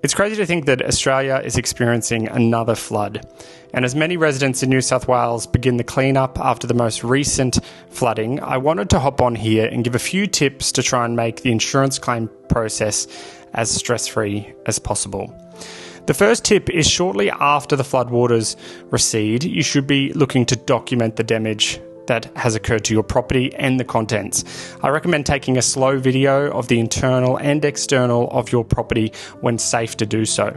It's crazy to think that Australia is experiencing another flood. And as many residents in New South Wales begin the cleanup after the most recent flooding, I wanted to hop on here and give a few tips to try and make the insurance claim process as stress-free as possible. The first tip is shortly after the floodwaters recede, you should be looking to document the damage that has occurred to your property and the contents. I recommend taking a slow video of the internal and external of your property when safe to do so.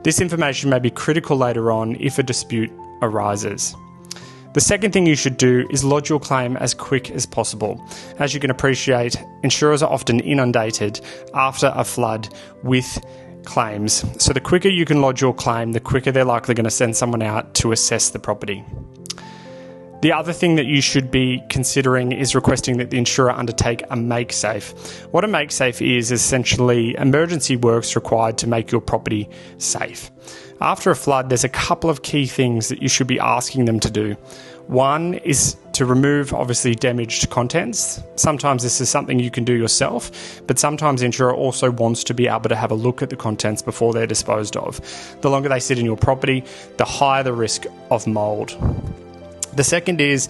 This information may be critical later on if a dispute arises. The second thing you should do is lodge your claim as quick as possible. As you can appreciate, insurers are often inundated after a flood with claims. So the quicker you can lodge your claim, the quicker they're likely going to send someone out to assess the property. The other thing that you should be considering is requesting that the insurer undertake a make-safe. What a make-safe is essentially emergency works required to make your property safe. After a flood, there's a couple of key things that you should be asking them to do. One is to remove, obviously, damaged contents. Sometimes this is something you can do yourself, but sometimes the insurer also wants to be able to have a look at the contents before they're disposed of. The longer they sit in your property, the higher the risk of mould. The second is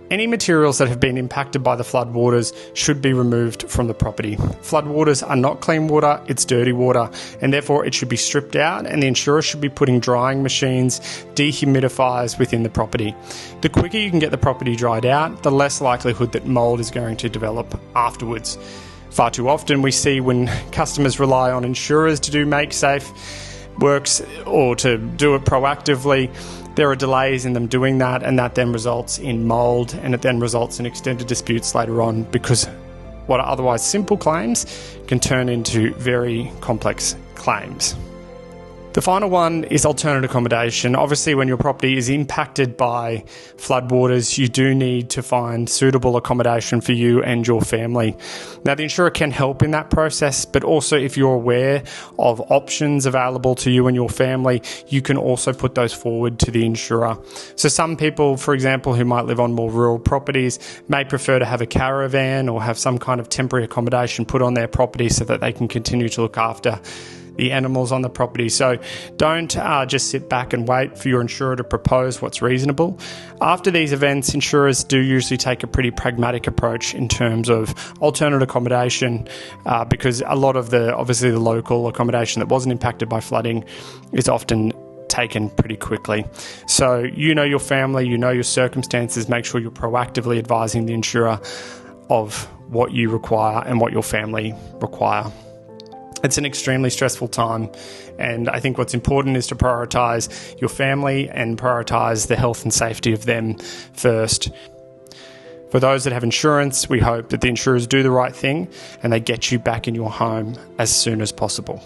any materials that have been impacted by the floodwaters should be removed from the property. Floodwaters are not clean water, it's dirty water, and therefore it should be stripped out, and the insurer should be putting drying machines, dehumidifiers within the property. The quicker you can get the property dried out, the less likelihood that mould is going to develop afterwards. Far too often we see when customers rely on insurers to do make-safe works or to do it proactively, there are delays in them doing that, and that then results in mould, and it then results in extended disputes later on because what are otherwise simple claims can turn into very complex claims. The final one is alternate accommodation. Obviously, when your property is impacted by floodwaters, you do need to find suitable accommodation for you and your family. Now, the insurer can help in that process, but also if you're aware of options available to you and your family, you can also put those forward to the insurer. So some people, for example, who might live on more rural properties may prefer to have a caravan or have some kind of temporary accommodation put on their property so that they can continue to look after the animals on the property. So don't just sit back and wait for your insurer to propose what's reasonable. After these events, insurers do usually take a pretty pragmatic approach in terms of alternate accommodation because a lot of the local accommodation that wasn't impacted by flooding is often taken pretty quickly. So you know your family, you know your circumstances, make sure you're proactively advising the insurer of what you require and what your family require. It's an extremely stressful time, and I think what's important is to prioritise your family and prioritise the health and safety of them first. For those that have insurance, we hope that the insurers do the right thing and they get you back in your home as soon as possible.